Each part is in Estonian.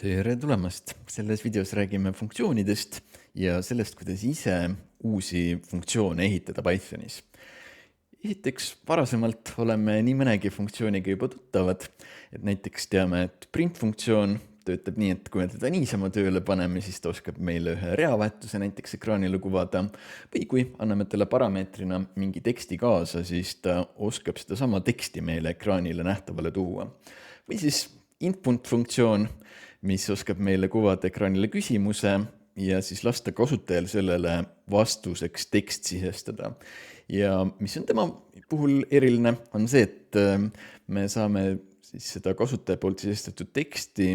Tere tulemast! Selles videos räägime funktsioonidest ja sellest, kuidas ise uusi funktsioone ehitada Pythonis. Esiteks, varasemalt oleme nii mõnegi funktsiooniga juba tuttavad, et näiteks teame, et print funktsioon töötab nii, et kui me teda niisama tööle paneme, siis ta oskab meile ühe reavahetuse näiteks ekraanile kuvada, või kui anname talle parameetrina mingi teksti kaasa, siis ta oskab sedasama teksti meile ekraanile nähtavale tuua. Või siis input funktsioon, mis oskab meile kuvada ekraanile küsimuse ja siis lasta kasutajal sellele vastuseks tekst sisestada. Ja mis on tema puhul eriline, on see, et me saame siis seda kasutaja poolt sisestatud teksti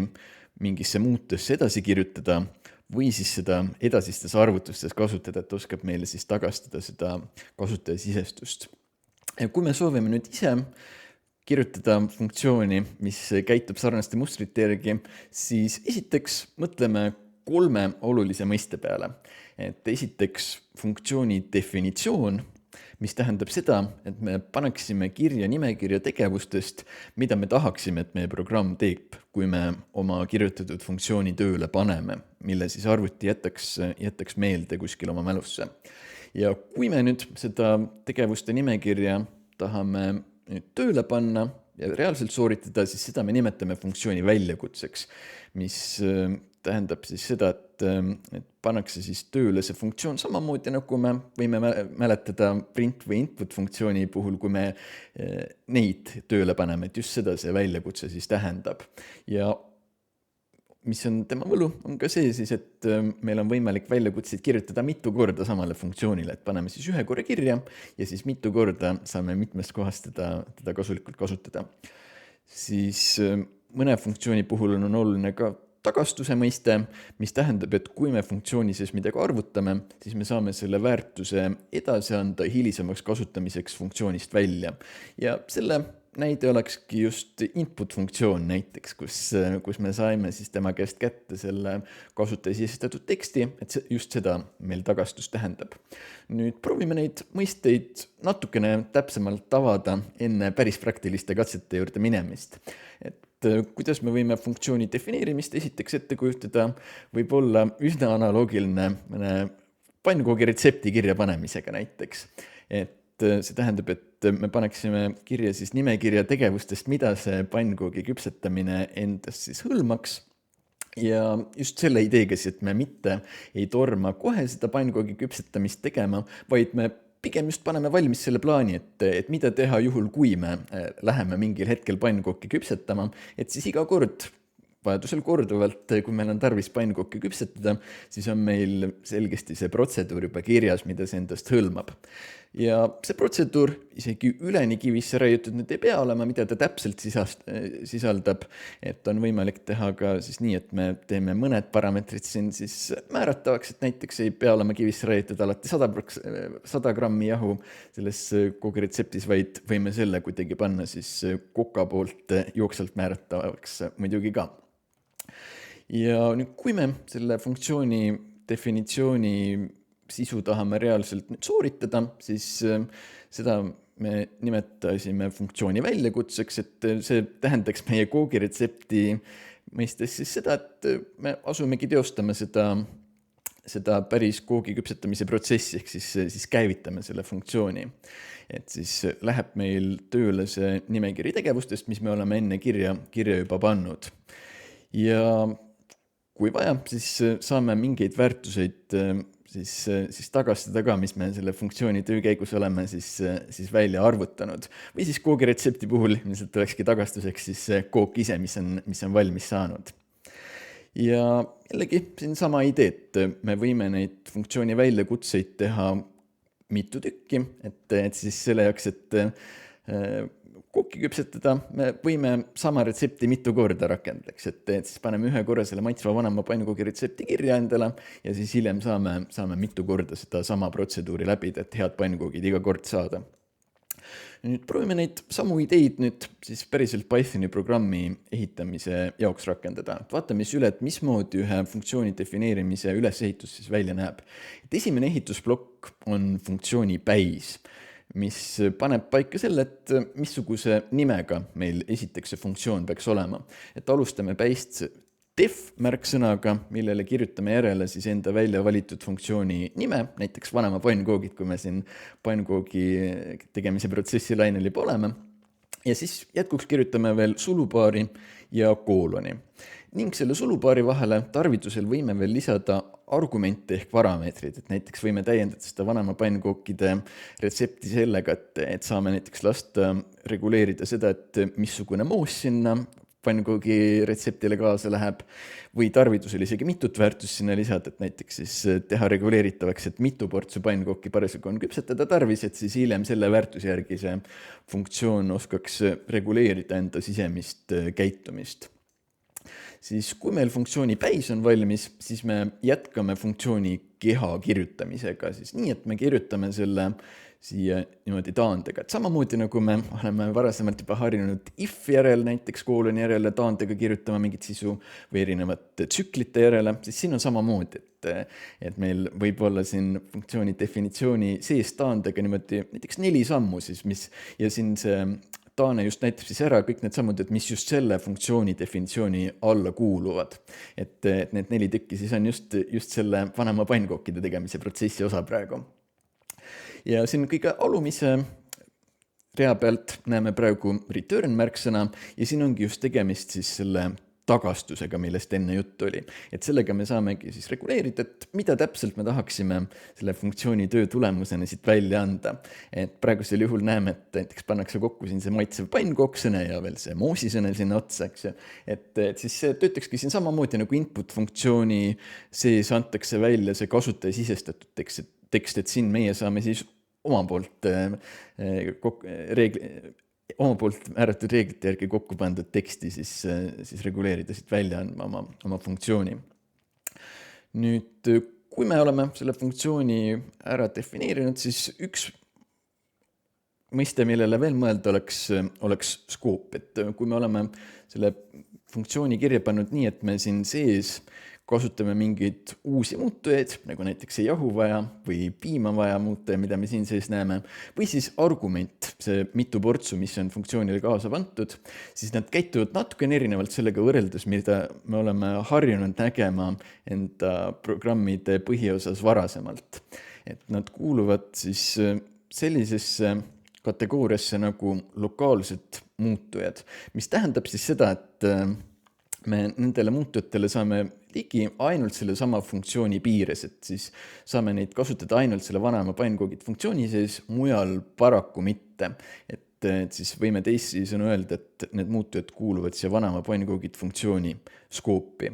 mingisse muutesse edasi kirjutada või siis seda edasistes arvutustes kasutada, et oskab meile siis tagastada seda kasutaja sisestust. Ja kui me soovime nüüd ise kirjutada funktsiooni, mis käitub sarnaste mustrite järgi, siis esiteks mõtleme 3 olulise mõiste peale. Et esiteks funktsiooni definitsioon, mis tähendab seda, et me paneksime kirja nimekirja tegevustest, mida me tahaksime, et meie programm teeb, kui me oma kirjutatud funktsiooni tööle paneme, mille siis arvuti jätaks meelde kuskil oma mälusse. Ja kui me nüüd seda tegevuste nimekirja tahame tööle panna ja reaalselt sooritada, siis seda me nimetame funktsiooni väljakutseks, mis tähendab siis seda, et pannakse siis tööle see funktsioon samamoodi, nagu me võime mäletada print või input funktsiooni puhul, kui me neid tööle paneme, et just seda see väljakutse siis tähendab. Ja mis on tema võlu, on ka see siis, et meil on võimalik väljakutseid kirjutada mitu korda samale funktsioonile, et paneme siis ühe korra kirja ja siis mitu korda saame mitmest kohast teda kasulikult kasutada. Siis mõne funktsiooni puhul on oluline ka tagastuse mõiste, mis tähendab, et kui me funktsiooni sees midagi arvutame, siis me saame selle väärtuse edasi anda hilisemaks kasutamiseks funktsioonist välja. Ja selle näide olekski just input funktsioon näiteks, kus me saime siis tema käest kätte selle kasutaja sisestatud teksti, et just seda meil tagastus tähendab. Nüüd proovime neid mõisteid natukene täpsemalt avada enne päris praktiliste katsete juurde minemist. Et kuidas me võime funktsiooni defineerimist esiteks ette kujutada, võib olla üsna analoogiline mõne pannkoogi retsepti kirja panemisega näiteks. Et see tähendab, et me paneksime kirja siis nimekirja tegevustest, mida see pannkoogi küpsetamine endast siis hõlmaks. Ja just selle ideega siis, et me mitte ei torma kohe seda pannkoogi küpsetamist tegema, vaid me pigem just paneme valmis selle plaani, et mida teha juhul, kui me läheme mingil hetkel pannkooki küpsetama, et siis iga kord, vajadusel korduvalt, kui meil on tarvis pannkooki küpsetada, siis on meil selgesti see protseduur juba kirjas, mida see endast hõlmab. Ja see protseduur isegi üleni kivisse raiutud nüüd ei pea olema, mida ta täpselt sisaldab, et on võimalik teha ka siis nii, et me teeme mõned parameetrid siin siis määratavaks, et näiteks ei pea olema kivisse raiutud alati 100 grammi jahu selles kogu retseptis, vaid võime selle kuidagi panna siis koka poolt jooksvalt määratavaks muidugi ka. Ja nüüd, kui me selle funktsiooni definitsiooni sisu tahame reaalselt nüüd sooritada, siis seda me nimetasime funktsiooni väljakutseks, et see tähendaks meie koogiretsepti mõistes siis seda, et me asumegi teostama seda päris koogi küpsetamise protsessi, ehk siis käivitame selle funktsiooni. Et siis läheb meil tööle see nimekiri tegevustest, mis me oleme enne kirja juba pannud. Ja kui vaja, siis saame mingeid väärtuseid siis tagastada ka, mis me selle funktsiooni töö käigus oleme siis välja arvutanud. Või siis koogiretsepti puhul ilmselt olekski tagastuseks siis kook ise, mis on valmis saanud. Ja jällegi siin sama idee, et me võime neid funktsiooni väljakutseid teha mitu tükki, et siis selle jaoks, et kooki küpsetada, me võime sama retsepti mitu korda rakendaks, et siis paneme ühe korra selle maitsva vanema pannkoogi retsepti kirja endale ja siis hiljem saame mitu korda seda sama protseduuri läbida, et head pannkoogid iga kord saada. Nüüd proovime neid samu ideid nüüd siis päriselt Pythoni programmi ehitamise jaoks rakendada. Vaatame siis üle, et mismoodi ühe funktsiooni defineerimise ülesehitus siis välja näeb. Et esimene ehitusblokk on funktsiooni päis, mis paneb paika selle, et missuguse nimega meil esiteks see funktsioon peaks olema. Et alustame päist def märksõnaga, millele kirjutame järele siis enda välja valitud funktsiooni nime, näiteks vanema pannkoogid, kui me siin pannkoogi tegemise protsessi lainel juba oleme. Ja siis jätkuks kirjutame veel sulupaari ja kooloni. Ning selle sulupaari vahele tarvitusel võime veel lisada argumente ehk parameetrid, et näiteks võime täiendada seda vanema pannkookide retsepti sellega, et saame näiteks lasta reguleerida seda, et missugune moos sinna pannkoogi retseptile kaasa läheb või tarvitusel isegi mitut väärtust sinna lisada, et näiteks siis teha reguleeritavaks, et mitu portsu pannkooki parasjagu on küpsetada tarvis, et siis hiljem selle väärtuse järgi see funktsioon oskaks reguleerida enda sisemist käitumist. Siis kui meil funktsiooni päis on valmis, siis me jätkame funktsiooni keha kirjutamisega, siis nii, et me kirjutame selle siia niimoodi taandega, et samamoodi nagu me oleme varasemalt juba harjunud if järel, näiteks kooloni järele taandega kirjutama mingit sisu või erinevate tsüklite järele, siis siin on samamoodi, et meil võib olla siin funktsiooni definitsiooni sees taandega niimoodi näiteks 4 sammu siis, ja siin see taane just näitab siis ära kõik need sammud, et mis just selle funktsiooni definitsiooni alla kuuluvad. Et need 4 tükki siis on just selle vanema pannkookide tegemise protsessi osa praegu. Ja siin kõige alumise rea pealt näeme praegu return märksõna ja siin ongi just tegemist siis selle tagastusega, millest enne juttu oli. Et sellega me saamegi siis reguleerida, et mida täpselt me tahaksime selle funktsiooni töö tulemusena siit välja anda. Et praegusel juhul näeme, et näiteks pannakse kokku siin see maitsev pannkooksõne ja veel see moosisõne sinna otsa, eks. Et siis see töötakski siin samamoodi nagu input funktsiooni sees antakse välja see kasutaja sisestatud tekst, et siin meie saame siis oma poolt määratud reeglite järgi kokku pandud teksti siis reguleerida siit välja andma oma funktsiooni. Nüüd, kui me oleme selle funktsiooni ära defineerinud, siis üks mõiste, millele veel mõelda oleks skoop, et kui me oleme selle funktsiooni kirja pannud nii, et me siin sees kasutame mingeid uusi muutujaid, nagu näiteks see jahu vaja või piima vaja muuta, mida me siin sees näeme, või siis argument, see mitu portsu, mis on funktsioonile kaasa pantud, siis nad käituvad natukene erinevalt sellega võrreldes, mida me oleme harjunud nägema enda programmide põhiosas varasemalt. Et nad kuuluvad siis sellisesse kategooriasse nagu lokaalsed muutujad, mis tähendab siis seda, et me nendele muutujatele saame ligi ainult selle sama funktsiooni piires, et siis saame neid kasutada ainult selle vanema pannkoogid funktsiooni sees, mujal paraku mitte. Et siis võime teisisõnu öelda, et need muutujad kuuluvad siia vanema pannkoogid funktsiooni skoopi.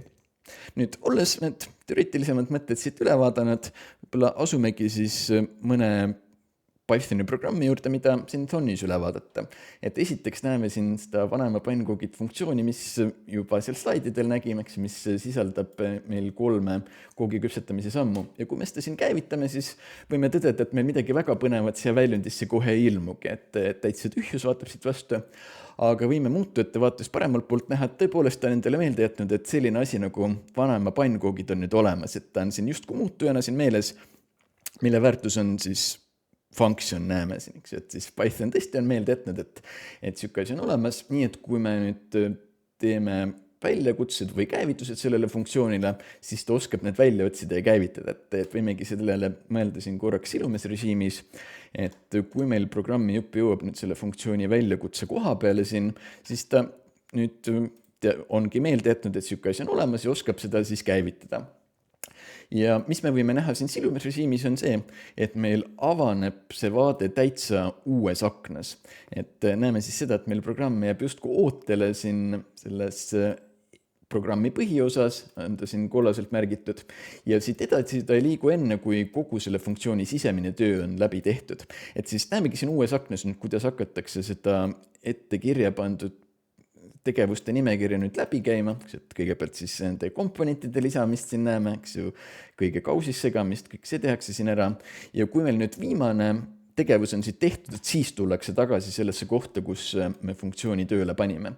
Nüüd, olles need teoreetilisemad mõtted siit üle vaadanud, võib-olla asumegi siis mõne Pythoni programmi juurde, mida siin Thonis üle vaadata. Et esiteks näeme siin seda vanema pannkoogid funktsiooni, mis juba seal slaididel nägime, mis sisaldab meil 3 koogi küpsetamise sammu. Ja kui me seda siin käivitame, siis võime tõdeda, et meil midagi väga põnevat siia väljundisse kohe ei ilmugi, et täitsa tühjus vaatab siit vastu. Aga võime muutujate vaates paremalt poolt näha, et tõepoolest on endale meelde jätnud, et selline asi nagu vanema pannkoogid on nüüd olemas, et ta on siin justkui muutujana siin meeles, mille väärtus on siis function näeme siin, eks, et siis Python tõesti on meelde jätnud, et siuke asi on olemas, nii et kui me nüüd teeme väljakutsed või käivitused sellele funktsioonile, siis ta oskab need välja otsida ja käivitada, et võimegi sellele mõelda siin korraks silumes režiimis, et kui meil programmi jupp jõuab nüüd selle funktsiooni väljakutse koha peale siin, siis ta nüüd ongi meelde jätnud, et siuke asi on olemas ja oskab seda siis käivitada. Ja mis me võime näha siin silumes režiimis on see, et meil avaneb see vaade täitsa uues aknas. Et näeme siis seda, et meil programm jääb justkui ootele siin selles programmi põhiosas, on ta siin kollaselt märgitud, ja siit edasi ta ei liigu enne, kui kogu selle funktsiooni sisemine töö on läbi tehtud. Et siis näemegi siin uues aknas, kuidas hakatakse seda ette kirja pandud tegevuste nimekirja nüüd läbi käima, et kõigepealt siis nende komponentide lisamist siin näeme, eks ju, kõige kausis segamist, kõik see tehakse siin ära. Ja kui meil nüüd viimane tegevus on siit tehtud, et siis tullakse tagasi sellesse kohta, kus me funktsiooni tööle panime.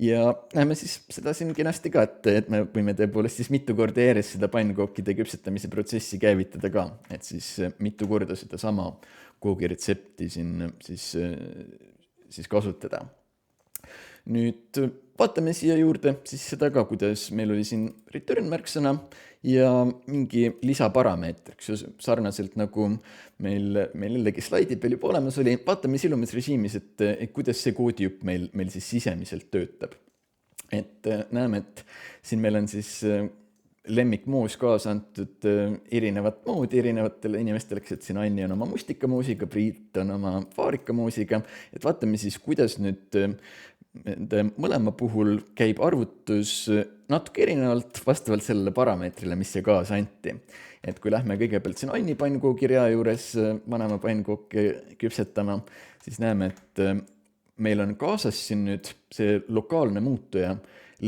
Ja näeme siis seda siin kenasti ka, et me võime tõepoolest siis mitu korda järjest seda pannkookide küpsetamise protsessi käivitada ka, et siis mitu korda seda sama koogiretsepti siin siis kasutada. Nüüd vaatame siia juurde siis seda ka, kuidas meil oli siin return märksõna ja mingi lisaparameeter, eks sarnaselt nagu meil jällegi slaidid veel juba olemas oli. Vaatame silumisrežiimis, et kuidas see koodijupp meil siis sisemiselt töötab. Et näeme, et siin meil on siis lemmikmoos kaasa antud erinevat moodi erinevatele inimestele, et siin Anni on oma mustikamoosiga, Priit on oma vaarikamoosiga. Et vaatame siis, kuidas nüüd nende mõlema puhul käib arvutus natuke erinevalt vastavalt sellele parameetrile, mis see kaasa anti. Et kui lähme kõigepealt siin Anni pannkoogi rea juures vanema pannkooki küpsetama, siis näeme, et meil on kaasas siin nüüd see lokaalne muutuja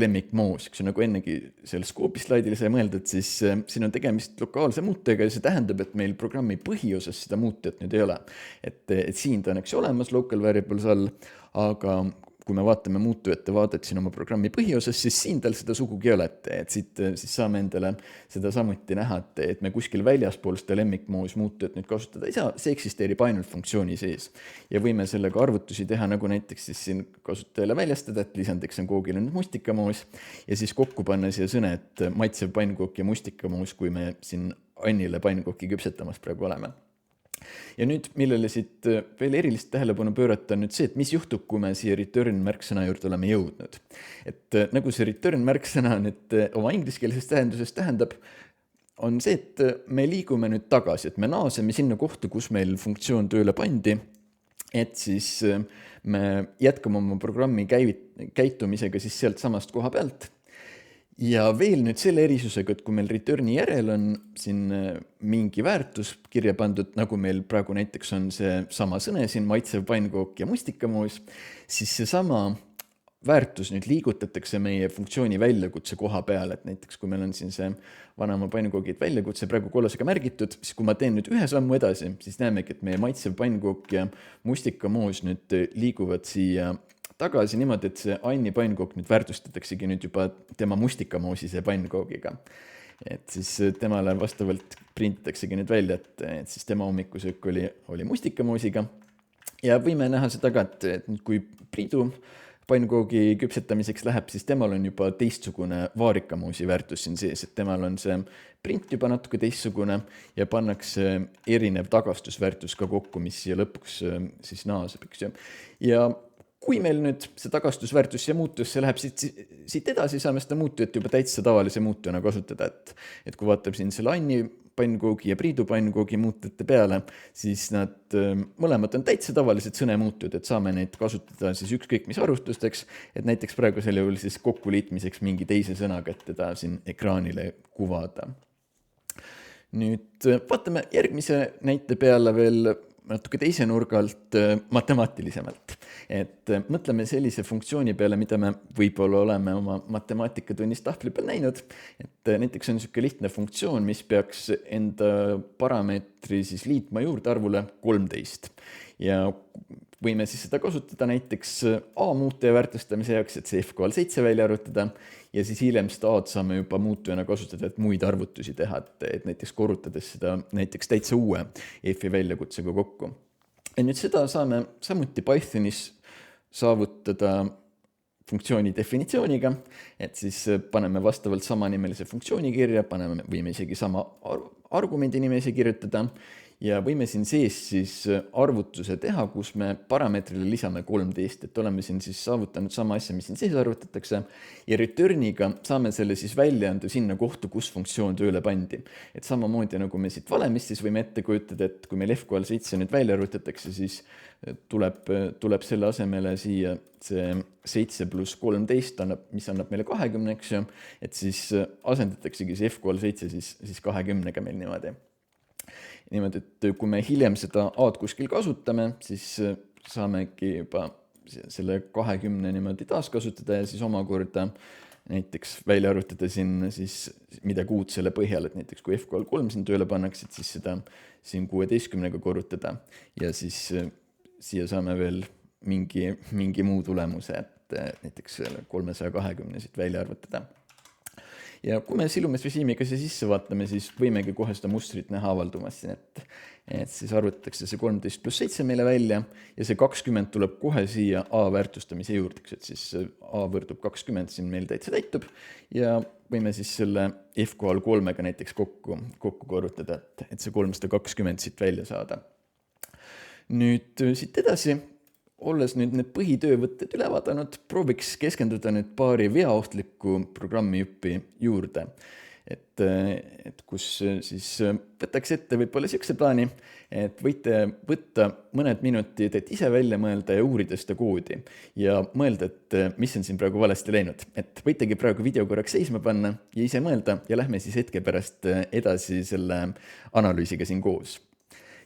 lemmikmoos, eks nagu ennegi seal skoopi slaidil sai mõeldud, siis siin on tegemist lokaalse muutujaga ja see tähendab, et meil programmi põhiosas seda muutujat nüüd ei ole. Et siin ta on eks olemas local variables all, aga kui me vaatame muutujate vaadet siin oma programmi põhiosas, siis siin tal seda sugugi ei ole, et siit siis saame endale seda samuti näha, et me kuskil väljaspool seda lemmikmoos muutujat nüüd kasutada ei saa, see eksisteerib ainult funktsiooni sees. Ja võime sellega arvutusi teha, nagu näiteks siis siin kasutajale väljastada, et lisandeks on koogile nüüd mustikamoos ja siis kokku panna siia sõne, et maitsev pannkook ja mustikamoos, kui me siin Annile pannkooki küpsetamas praegu oleme. Ja nüüd, millele siit veel erilist tähelepanu pöörata on nüüd see, et mis juhtub, kui me siia return märksõna juurde oleme jõudnud. Et nagu see return märksõna nüüd oma ingliskeelses tähenduses tähendab, on see, et me liigume nüüd tagasi, et me naaseme sinna kohta, kus meil funktsioon tööle pandi, et siis me jätkame oma programmi käitumisega siis sealt samast koha pealt. Ja veel nüüd selle erisusega, et kui meil returni järel on siin mingi väärtus kirja pandud, nagu meil praegu näiteks on see sama sõne siin, maitsev pannkook ja mustikamoos, siis see sama väärtus nüüd liigutatakse meie funktsiooni väljakutse koha peale, et näiteks kui meil on siin see vanema pannkoogid väljakutse praegu kollasega märgitud, siis kui ma teen nüüd ühe sammu edasi, siis näemegi, et meie maitsev pannkook ja mustikamoos nüüd liiguvad siia tagasi niimoodi, et see Anni pannkook nüüd väärtustataksegi nüüd juba tema mustikamoosise pannkoogiga. Et siis temale vastavalt printitaksegi nüüd välja, et siis tema hommikusöök oli mustikamoosiga. Ja võime näha seda ka, et kui Priidu pannkoogi küpsetamiseks läheb, siis temal on juba teistsugune vaarikamoosi väärtus siin sees, et temal on see print juba natuke teistsugune ja pannakse erinev tagastusväärtus ka kokku, mis siia lõpuks siis naaseb, eks ju. Ja kui meil nüüd see tagastusväärtus ja muutusse läheb siit edasi, saame seda muutujat juba täitsa tavalise muutujana kasutada, et kui vaatab siin selle Anni pannkoogi ja Priidu pannkoogi muutujate peale, siis nad mõlemad on täitsa tavalised sõnemuutujad, et saame neid kasutada siis ükskõik mis arvustusteks, et näiteks praegusel juhul siis kokkuliitmiseks mingi teise sõnaga, et teda siin ekraanile kuvada. Nüüd vaatame järgmise näite peale veel natuke teise nurgalt matemaatilisemalt. Et mõtleme sellise funktsiooni peale, mida me võib-olla oleme oma matemaatikatunnis tahvli peal näinud. Et näiteks on niisugune lihtne funktsioon, mis peaks enda parameetri siis liitma juurde arvule 13. Ja võime siis seda kasutada näiteks A muutuja väärtustamise jaoks, et see f-kohal 7 välja arvutada ja siis hiljem seda A-d saame juba muutujana kasutada, et muid arvutusi teha, et näiteks korrutades seda näiteks täitsa uue f-i väljakutsega kokku. Ja nüüd seda saame samuti Pythonis saavutada funktsiooni definitsiooniga, et siis paneme vastavalt samanimelise funktsiooni kirja, võime isegi sama argumendi nimesi kirjutada ja võime siin sees siis arvutuse teha, kus me parameetrile lisame 13, et oleme siin siis saavutanud sama asja, mis siin sees arvutatakse ja returniga saame selle siis välja anda sinna kohta, kus funktsioon tööle pandi. Et samamoodi nagu me siit valemist, siis võime ette kujutada, et kui meil f-kohal 7 nüüd välja arvutatakse, siis tuleb selle asemele siia see 7 pluss 13, mis annab meile 20, eks ju, et siis asendataksegi see f-kohal 7 siis 20-ga meil niimoodi. Niimoodi, et kui me hiljem seda A-d kuskil kasutame, siis saamegi juba selle 20 niimoodi taaskasutada ja siis omakorda näiteks välja arvutada siin siis midagi uut selle põhjal, et näiteks kui f-kohal 3 siin tööle pannakse, siis seda siin 16-ga korrutada ja siis siia saame veel mingi muu tulemuse, et näiteks 320 siit välja arvutada. Ja kui me silumisrežiimiga siia sisse vaatame, siis võimegi kohe seda mustrit näha avaldumas siin, et siis arvutatakse see 13 + 7 meile välja ja see 20 tuleb kohe siia A väärtustamise juurdeks, et siis A võrdub 20 siin meil täitsa täitub ja võime siis selle F kohal 3-ga näiteks kokku korrutada, et see 320 siit välja saada. Nüüd siit edasi, olles nüüd need põhitöövõtted üle vaadanud, prooviks keskenduda nüüd paari veaohtliku programmijuppi juurde. Et kus siis võtaks ette võib-olla siukse plaani, et võite võtta mõned minutid, et ise välja mõelda ja uurida seda koodi ja mõelda, et mis on siin praegu valesti läinud. Et võitegi praegu video korraks seisma panna ja ise mõelda ja lähme siis hetke pärast edasi selle analüüsiga siin koos.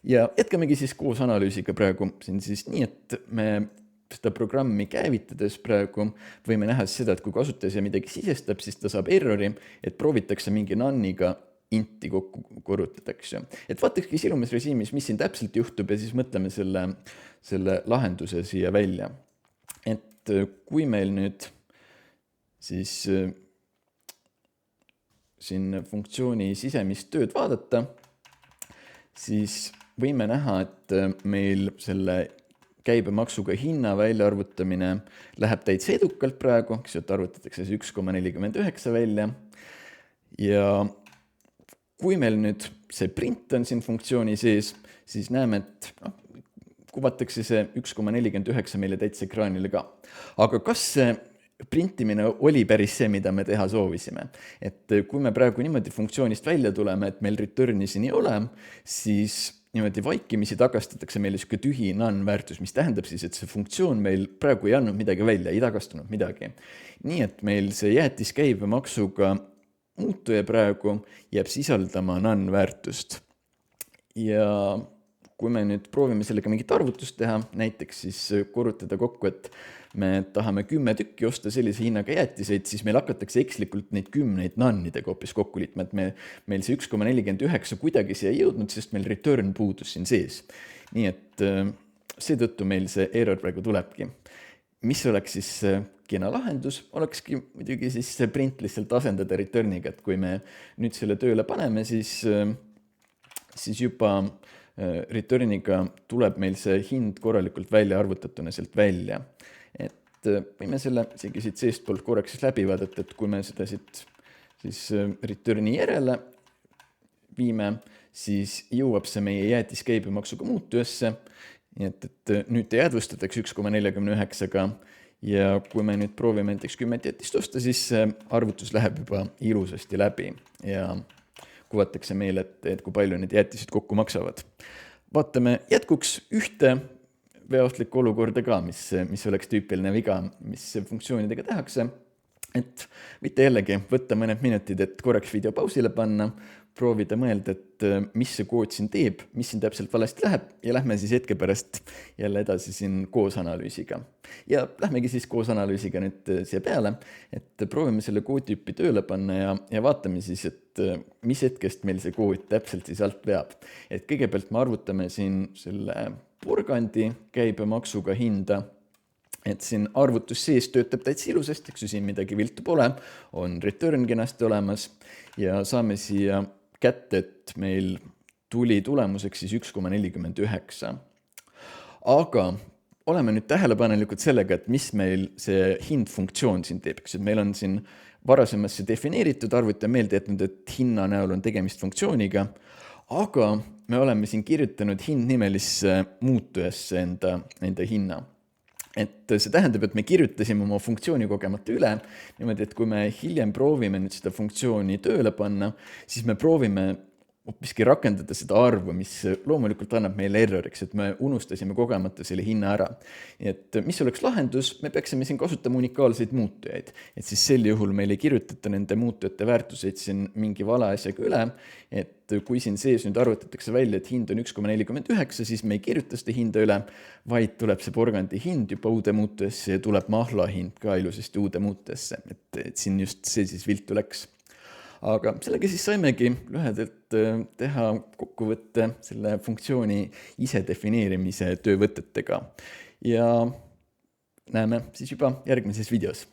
Ja jätkamegi siis koos analüüsiga praegu siin siis nii, et me seda programmi käivitades praegu võime näha seda, et kui kasutaja midagi sisestab, siis ta saab errori, et proovitakse mingi nunniga inti kokku korrutada, eks ju. Et vaatakski silumisrežiimis, mis siin täpselt juhtub ja siis mõtleme selle lahenduse siia välja. Et kui meil nüüd siis siin funktsiooni sisemist tööd vaadata, siis võime näha, et meil selle käibemaksuga hinna väljaarvutamine läheb täitsa edukalt praegu, eks ju, et arvutatakse 1,49 välja. Ja kui meil nüüd see print on siin funktsiooni sees, siis näeme, et kuvatakse see 1,49 meile täitsa ekraanile ka. Aga kas see printimine oli päris see, mida me teha soovisime? Et kui me praegu niimoodi funktsioonist välja tuleme, et meil return'i siin ei ole, siis niimoodi vaikimisi tagastatakse meile selline tühi none väärtus, mis tähendab siis, et see funktsioon meil praegu ei andnud midagi välja, ei tagastunud midagi. Nii et meil see jäätis käibemaksuga muutuja praegu jääb sisaldama none väärtust. Ja kui me nüüd proovime sellega mingit arvutust teha, näiteks siis korrutada kokku, et me tahame 10 tükki osta sellise hinnaga jäätiseid, siis meil hakatakse ekslikult neid 10 nonnidega hoopis kokku liitma, et meil see 1,49 kuidagi siia ei jõudnud, sest meil return puudus siin sees. Nii et seetõttu meil see error praegu tulebki. Mis oleks siis kena lahendus, olekski muidugi siis see print lihtsalt asendada return'iga, et kui me nüüd selle tööle paneme, siis juba return'iga tuleb meil see hind korralikult välja arvutatuna sealt välja. Et võime selle isegi siit seestpoolt korraks siis läbi vaadata, et kui me seda siit siis return'i järele viime, siis jõuab see meie jäätiskäibemaksuga muutujasse. Nii et nüüd te jäädvustatakse 1,49-ga ja kui me nüüd proovime näiteks 10 jäätist osta, siis arvutus läheb juba ilusasti läbi ja kuvatakse meile, et kui palju need jäätised kokku maksavad. Vaatame jätkuks ühte veaohtlikku olukorda ka, mis oleks tüüpiline viga, mis funktsioonidega tehakse. Et võite jällegi võtta mõned minutid, et korraks video pausile panna, proovida mõelda, et mis see kood siin teeb, mis siin täpselt valesti läheb ja lähme siis hetke pärast jälle edasi siin koos analüüsiga. Ja lähmegi siis koos analüüsiga nüüd siia peale, et proovime selle koodtüüpi tööle panna ja vaatame siis, et mis hetkest meil see kood täpselt siis alt veab. Et kõigepealt me arvutame siin selle porgandi käibemaksuga hinda, et siin arvutus sees töötab täitsa ilusasti, eks ju siin midagi viltu pole, on return kenasti olemas ja saame siia kätte, et meil tuli tulemuseks siis 1,49. Aga oleme nüüd tähelepanelikud sellega, et mis meil see hindfunktsioon siin teeb, eks, et meil on siin varasemasse defineeritud arvuti meelde jätnud, et hinna näol on tegemist funktsiooniga, aga me oleme siin kirjutanud hindnimelisse muutujasse enda hinna. Et see tähendab, et me kirjutasime oma funktsiooni kogemata üle, niimoodi, et kui me hiljem proovime nüüd seda funktsiooni tööle panna, siis me proovime hoopiski rakendada seda arvu, mis loomulikult annab meile erroriks, et me unustasime kogemata selle hinna ära. Et mis oleks lahendus, me peaksime siin kasutama unikaalseid muutujaid. Et siis sel juhul meil ei kirjutata nende muutujate väärtuseid siin mingi vale asjaga üle, et kui siin sees nüüd arvutatakse välja, et hind on 1,49, siis me ei kirjuta seda hinda üle, vaid tuleb see porgandi hind juba uude muutujasse ja tuleb mahla hind ka ilusasti uude muutujasse, et siin just see siis viltu läks. Aga sellega siis saimegi lühedalt teha kokkuvõtte selle funktsiooni ise defineerimise töövõtetega. Ja näeme siis juba järgmises videos.